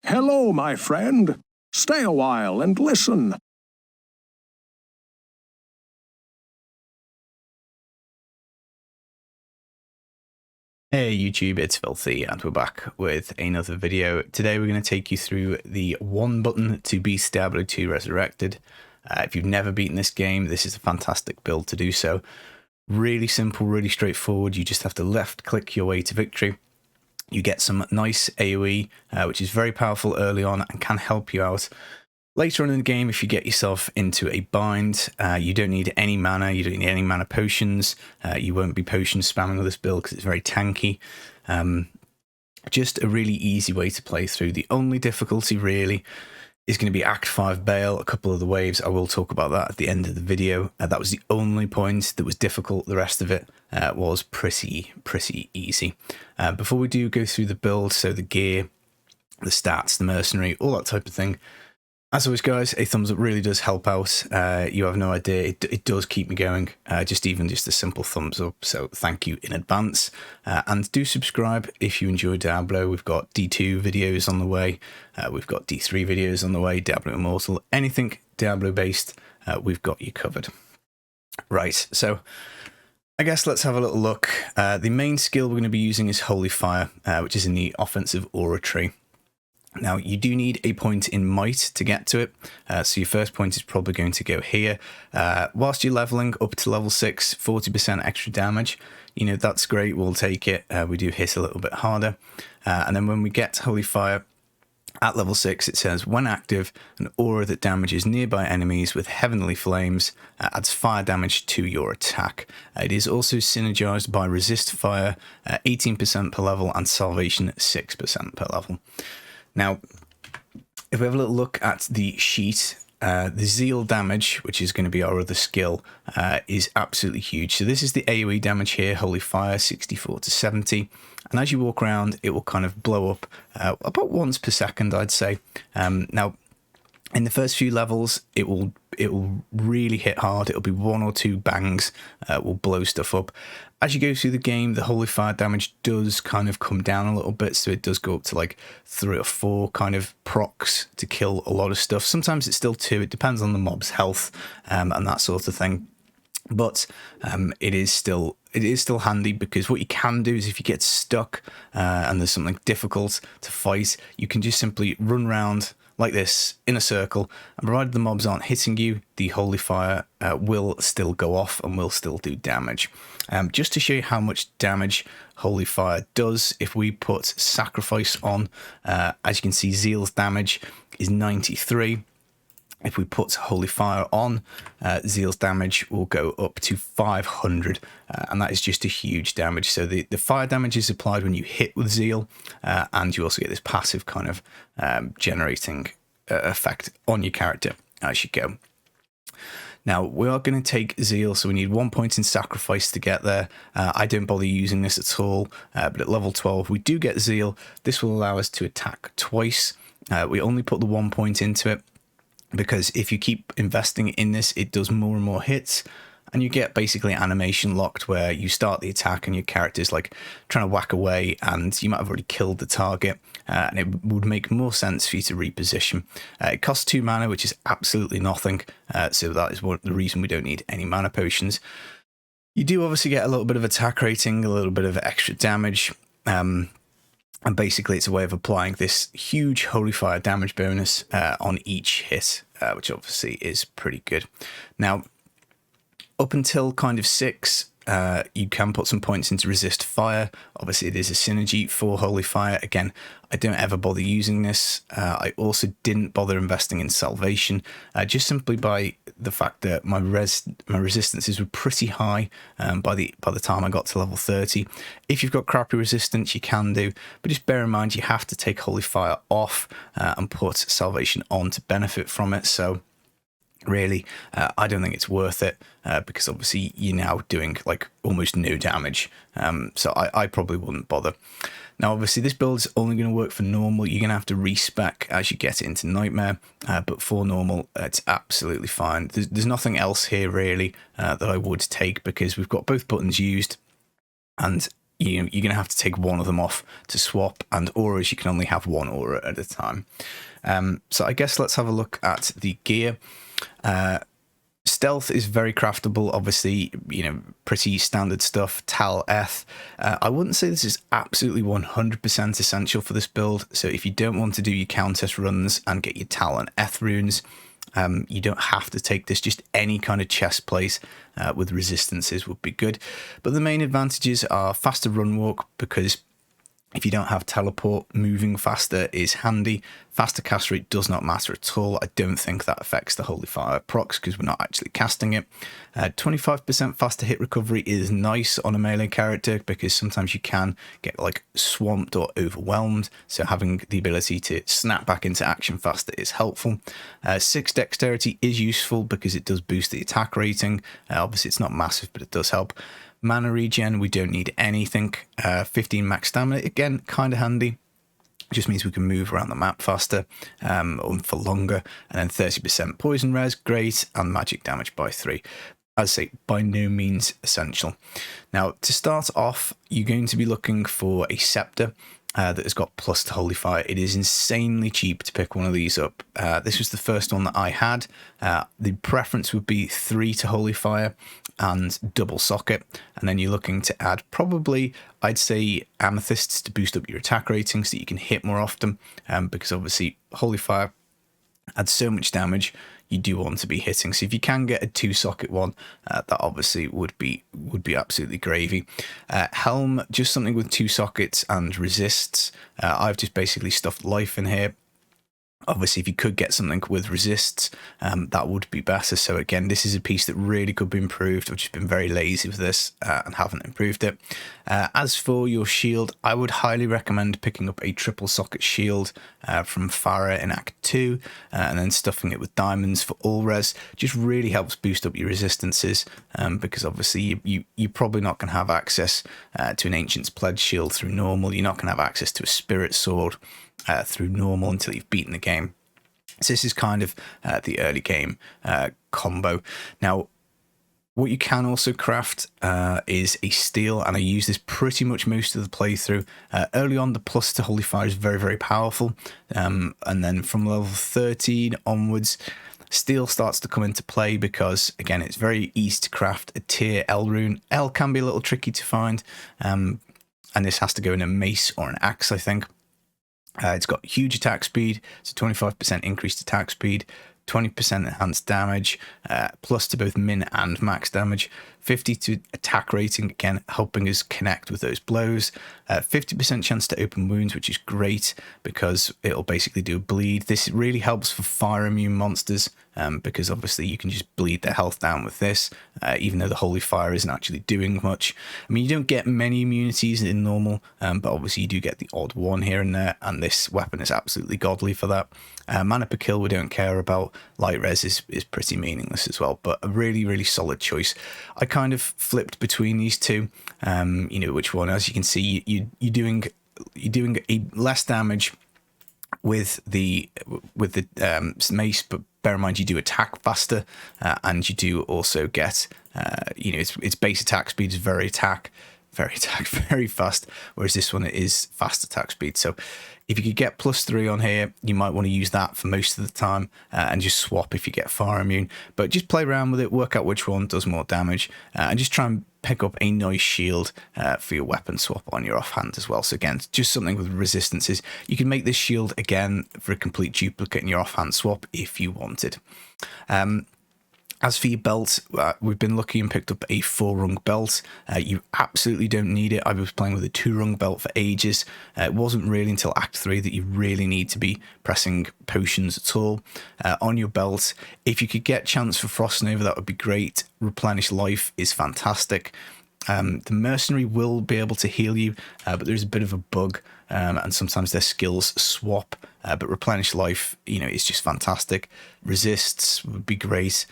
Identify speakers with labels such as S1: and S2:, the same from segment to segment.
S1: Hello, my friend. Stay a while and listen.
S2: Hey YouTube, it's Filthy and we're back with another video. Today we're going to take you through the one button to beat Diablo 2 Resurrected. If you've never beaten this game, this is a fantastic build to do so. Really simple, really straightforward. You just have to left click your way to victory. You get some nice AoE, which is very powerful early on and can help you out later on in the game if you get yourself into a bind. You don't need any mana, you don't need any mana potions, you won't be potion spamming with this build because it's very tanky. Just a really easy way to play through. The only difficulty really is going to be Act 5 Bail, a couple of the waves. I will talk about that at the end of the video. That was the only point that was difficult. The rest of it was pretty easy. Before we do go through the build, so the gear, the stats, the mercenary, all that type of thing, as always, guys, a thumbs up really does help out. You have no idea. It does keep me going, just a simple thumbs up. So thank you in advance. And do subscribe if you enjoy Diablo. We've got D2 videos on the way. We've got D3 videos on the way, Diablo Immortal. Anything Diablo based, we've got you covered. Right, so I guess let's have a little look. The main skill we're going to be using is Holy Fire, which is in the offensive aura tree. Now, you do need a point in might to get to it, so your first point is probably going to go here. Whilst you're leveling up to level 6, 40% extra damage, you know, that's great, we'll take it. We do hit a little bit harder. And then when we get to Holy Fire, at level 6, it says, when active, an aura that damages nearby enemies with heavenly flames adds fire damage to your attack. It is also synergized by resist fire, 18% per level, and salvation 6% per level. Now, if we have a little look at the sheet, the Zeal damage, which is going to be our other skill, is absolutely huge. So this is the AoE damage here, Holy Fire, 64 to 70. And as you walk around, it will kind of blow up about once per second, I'd say. Now, in the first few levels, it will really hit hard. It'll be one or two bangs, will blow stuff up. As you go through the game, the Holy Fire damage does kind of come down a little bit, so it does go up to like 3 or 4 kind of procs to kill a lot of stuff. Sometimes it's still 2, it depends on the mob's health and that sort of thing. But it is still handy, because what you can do is if you get stuck and there's something difficult to fight, you can just simply run around like this in a circle, and provided the mobs aren't hitting you, the Holy Fire will still go off and will still do damage. Just to show you how much damage Holy Fire does, if we put Sacrifice on, as you can see, Zeal's damage is 93. If we put Holy Fire on, Zeal's damage will go up to 500, and that is just a huge damage. So the fire damage is applied when you hit with Zeal, and you also get this passive kind of generating effect on your character as you go. Now, we are going to take Zeal, so we need 1 point in Sacrifice to get there. I don't bother using this at all, but at level 12 we do get Zeal. This will allow us to attack twice. We only put the 1 point into it, because if you keep investing in this, it does more and more hits, and you get basically animation locked, where you start the attack and your character's like trying to whack away, and you might have already killed the target, and it would make more sense for you to reposition. It costs 2 mana, which is absolutely nothing, so that is the reason we don't need any mana potions. You do obviously get a little bit of attack rating, a little bit of extra damage, and basically it's a way of applying this huge Holy Fire damage bonus on each hit, which obviously is pretty good. Now, up until kind of 6, you can put some points into resist fire. Obviously it is a synergy for Holy Fire. Again, I don't ever bother using this. I also didn't bother investing in salvation, just simply by the fact that my resistances were pretty high by the time I got to level 30. If you've got crappy resistance, you can do, but just bear in mind you have to take Holy Fire off and put salvation on to benefit from it. So really, I don't think it's worth it, because obviously you're now doing like almost no damage, so I probably wouldn't bother. Now obviously this build is only going to work for normal. You're going to have to respec as you get into Nightmare, but for normal it's absolutely fine. There's nothing else here really that I would take, because we've got both buttons used, and you're going to have to take one of them off to swap, and auras, you can only have one aura at a time. So I guess let's have a look at the gear. Stealth is very craftable, obviously, pretty standard stuff. Tal Eth. I wouldn't say this is absolutely 100% essential for this build, so if you don't want to do your countess runs and get your Tal and Eth runes, you don't have to take this. Just any kind of chest plate with resistances would be good. But the main advantages are faster run walk, because if you don't have teleport, moving faster is handy. Faster cast rate does not matter at all. I don't think that affects the Holy Fire procs because we're not actually casting it. 25% faster hit recovery is nice on a melee character, because sometimes you can get like swamped or overwhelmed. So having the ability to snap back into action faster is helpful. 6 dexterity is useful because it does boost the attack rating. Obviously it's not massive, but it does help. Mana regen, we don't need anything. 15 max stamina, again, kind of handy. Just means we can move around the map faster for longer. And then 30% poison res, great, and magic damage by 3. As I say, by no means essential. Now, to start off, you're going to be looking for a scepter that has got plus to Holy Fire. It is insanely cheap to pick one of these up. This was the first one that I had. The preference would be 3 to Holy Fire and double socket, and then you're looking to add probably, I'd say, amethysts to boost up your attack rating so that you can hit more often, because obviously Holy Fire adds so much damage. You do want to be hitting, so if you can get a 2-socket one, that obviously would be absolutely gravy. Helm, just something with 2 sockets and resists. I've just basically stuffed life in here. Obviously, if you could get something with resists, that would be better. So again, this is a piece that really could be improved. I've just been very lazy with this and haven't improved it. As for your shield, I would highly recommend picking up a triple socket shield from Farah in Act 2 and then stuffing it with diamonds for all res. Just really helps boost up your resistances, because obviously you're probably not going to have access to an Ancient's Pledge shield through normal. You're not going to have access to a Spirit Sword through normal until you've beaten the game. So this is kind of the early game combo. Now, what you can also craft is a steel, and I use this pretty much most of the playthrough. Early on, the plus to Holy Fire is very, very powerful, and then from level 13 onwards, steel starts to come into play because, again, it's very easy to craft a tier L rune. L can be a little tricky to find, and this has to go in a mace or an axe, I think. It's got huge attack speed, so 25% increased attack speed, 20% enhanced damage, plus to both min and max damage, 50 to attack rating, again helping us connect with those blows, 50% chance to open wounds, which is great because it'll basically do a bleed. This really helps for fire immune monsters, because obviously you can just bleed their health down with this, even though the Holy Fire isn't actually doing much. I mean, you don't get many immunities in normal, but obviously you do get the odd one here and there, and this weapon is absolutely godly for that. Mana per kill we don't care about. Light res is pretty meaningless as well, but a really, really solid choice. I kind of flipped between these two, which one. As you can see, you're doing a less damage with the mace, but bear in mind you do attack faster, and you do also get its base attack speed is very fast, whereas this one is fast attack speed. So if you could get +3 on here, you might want to use that for most of the time, and just swap if you get fire immune. But just play around with it, work out which one does more damage, and just try and pick up a nice shield for your weapon swap on your offhand as well. So again, just something with resistances. You can make this shield again for a complete duplicate in your offhand swap if you wanted. As for your belt, we've been lucky and picked up a 4-rung belt. You absolutely don't need it. I was playing with a 2-rung belt for ages. It wasn't really until Act 3 that you really need to be pressing potions at all. On your belt, if you could get Chance for Frost Nova, that would be great. Replenish Life is fantastic. The mercenary will be able to heal you, but there's a bit of a bug, and sometimes their skills swap. But Replenish Life, is just fantastic. Resists would be great.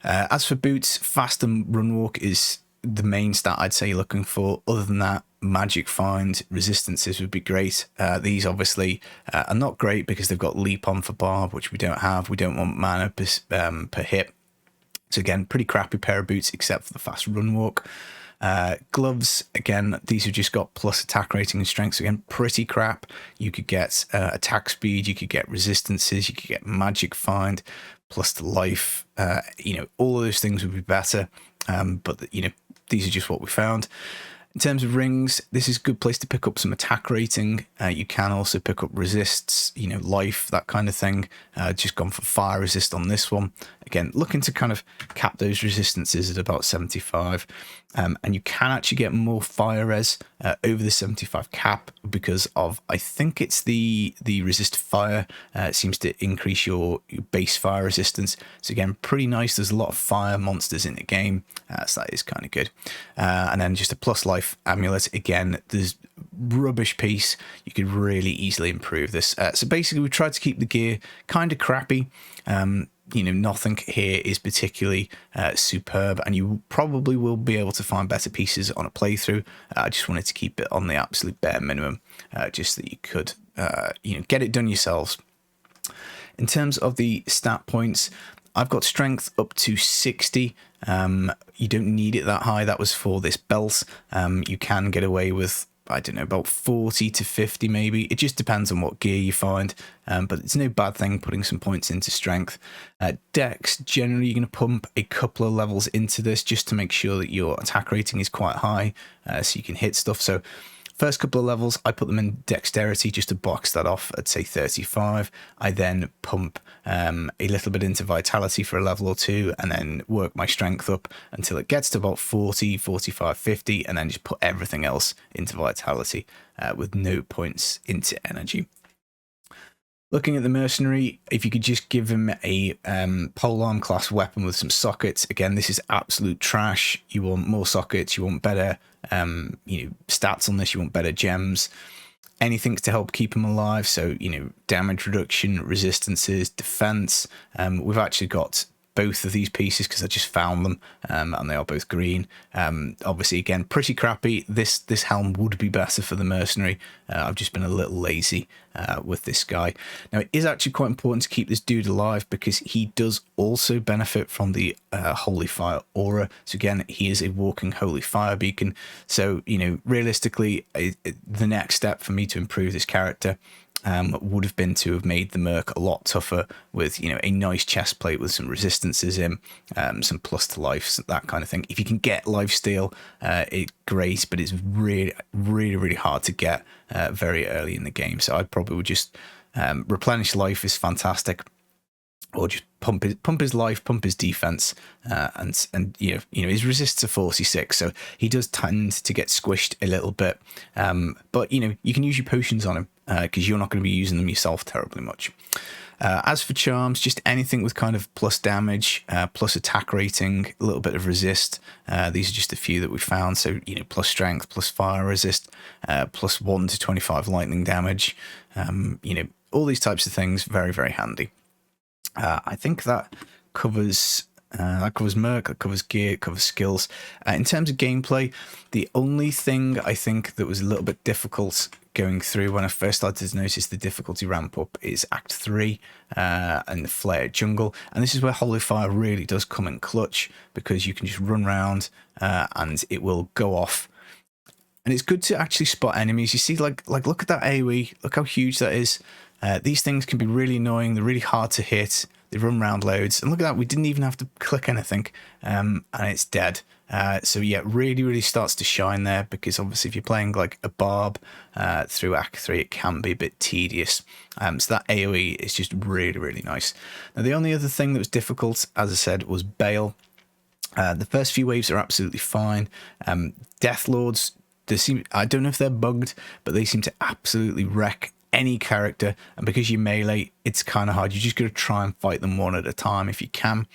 S2: As for boots, fast and run walk is the main stat I'd say you're looking for. Other than that, magic find, resistances would be great. These obviously are not great because they've got leap on for barb, which we don't have. We don't want mana per hit. So again, pretty crappy pair of boots except for the fast run walk. Gloves, again, these have just got plus attack rating and strength. So again, pretty crap. You could get attack speed, you could get resistances, you could get magic find, plus the life. You know, all of those things would be better. But, you know, these are just what we found. In terms of rings, this is a good place to pick up some attack rating. You can also pick up resists, you know, life, that kind of thing. Just gone for fire resist on this one. Again, looking to kind of cap those resistances at about 75. And you can actually get more fire res over the 75 cap because of, I think it's the resist fire. It seems to increase your base fire resistance. So again, pretty nice. There's a lot of fire monsters in the game. So that is kind of good. And then just a plus life amulet. Again, there's rubbish piece. You could really easily improve this. So basically, we tried to keep the gear kind of crappy. You know, nothing here is particularly superb, and you probably will be able to find better pieces on a playthrough. I just wanted to keep it on the absolute bare minimum, just so that you could, you know, get it done yourselves. In terms of the stat points, I've got strength up to 60. You don't need it that high. That was for this belt. You can get away with, I don't know, about 40 to 50 maybe. It just depends on what gear you find, but it's no bad thing putting some points into strength. Dex, generally you're going to pump a couple of levels into this just to make sure that your attack rating is quite high, so you can hit stuff. So first couple of levels, I put them in dexterity just to box that off at, say, 35. I then pump a little bit into vitality for a level or two, and then work my strength up until it gets to about 40, 45, 50, and then just put everything else into vitality with no points into energy. Looking at the mercenary, if you could just give him a polearm class weapon with some sockets. Again, this is absolute trash. You want more sockets. You want better, you know, stats on this. You want better gems. Anything to help keep him alive. So, you know, damage reduction, resistances, defense. We've actually got both of these pieces because I just found them, and they are both green. Obviously, again, pretty crappy. This helm would be better for the mercenary. I've just been a little lazy with this guy. Now, it is actually quite important to keep this dude alive because he does also benefit from the holy fire aura. So again, he is a walking holy fire beacon. So, you know, realistically, the next step for me to improve this character would have been to have made the merc a lot tougher with, you know, a nice chest plate with some resistances in, some plus to life, that kind of thing. If you can get lifesteal, it's great, but it's really hard to get very early in the game. So I probably would just replenish life is fantastic, or just pump his life, pump his defense, and you know his resists are 46, so he does tend to get squished a little bit. But you know, you can use your potions on him because you're not going to be using them yourself terribly much. As for charms, just anything with kind of plus damage, plus attack rating, a little bit of resist. These are just a few that we found. So, you know, plus strength, plus fire resist, plus 1 to 25 lightning damage. You know, all these types of things, very handy. I think that covers merc, that covers gear, it covers skills. In terms of gameplay, the only thing I think that was a little bit difficult going through when I first started to notice the difficulty ramp up is Act 3 and the Flare Jungle. And this is where Holy Fire really does come in clutch, because you can just run around and it will go off. And it's good to actually spot enemies. You see, like look at that AoE, look how huge that is. These things can be really annoying. They're really hard to hit. They run around loads. And look at that. We didn't even have to click anything. And it's dead. So yeah, it really starts to shine there, because obviously if you're playing like a barb through Act 3, it can be a bit tedious. So that AoE is just really nice. Now, the only other thing that was difficult, as I said, was Bale. The first few waves are absolutely fine. Death Lords, I don't know if they're bugged, but they seem to absolutely wreck any character, and because you melee, it's kind of hard. You just got to try and fight them one at a time if you can.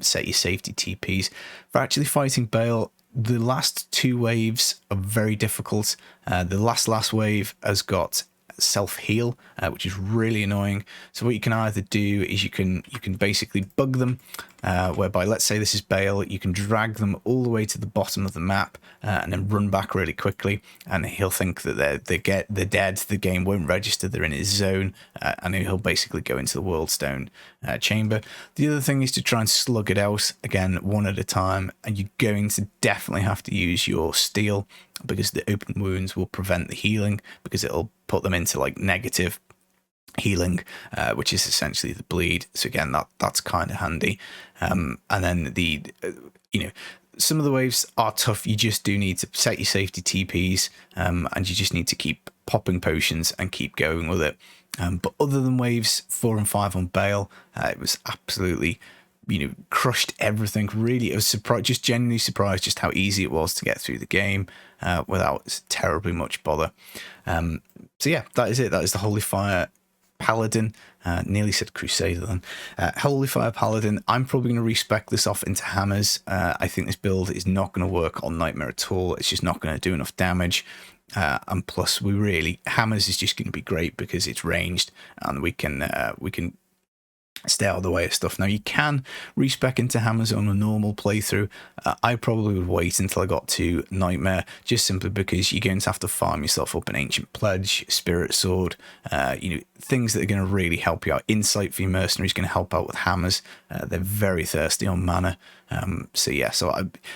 S2: Set your safety TPs. For actually fighting Bale, the last 2 waves are very difficult. The last wave has got self-heal, which is really annoying. So what you can either do is you can basically bug them, whereby, let's say this is Bale, you can drag them all the way to the bottom of the map and then run back really quickly, and he'll think that they're dead, the game won't register, they're in his zone, and he'll basically go into the World Stone chamber. The other thing is to try and slug it out, again, one at a time, and you're going to definitely have to use your steel, because the open wounds will prevent the healing, because it'll put them into like negative healing, which is essentially the bleed. So again, that's kind of handy. And then some of the waves are tough. You just do need to set your safety TPs, and you just need to keep popping potions and keep going with it. But other than waves 4 and 5 on Bale, it was absolutely, crushed everything. Really, I was surprised, just genuinely surprised just how easy it was to get through the game without terribly much bother. So yeah, that is it. That is the Holy Fire Paladin. Nearly said Crusader then. Holy Fire Paladin. I'm probably going to respec this off into hammers. I think this build is not going to work on Nightmare at all. It's just not going to do enough damage. And plus, hammers is just going to be great because it's ranged, and we can stay out of the way of stuff. Now, you can respec into hammers on a normal playthrough. I probably would wait until I got to Nightmare, just simply because you're going to have to farm yourself up an Ancient Pledge, Spirit Sword, things that are going to really help you out. Insight for your mercenary is going to help out with hammers. They're very thirsty on mana. The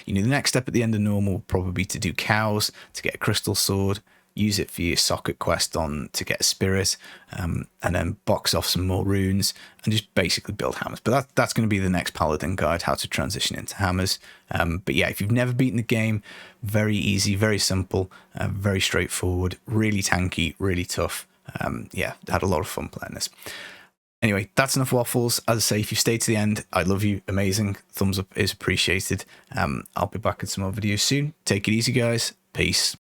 S2: next step at the end of normal will probably be to do cows, to get a crystal sword, use it for your socket quest to get a spirit, and then box off some more runes and just basically build hammers. But that's going to be the next Paladin guide, how to transition into hammers. But yeah, if you've never beaten the game, very easy, very simple, very straightforward, really tanky, really tough. Had a lot of fun playing this. Anyway, that's enough waffles. As I say, if you stay to the end, I love you. Amazing. Thumbs up is appreciated. I'll be back in some more videos soon. Take it easy, guys. Peace.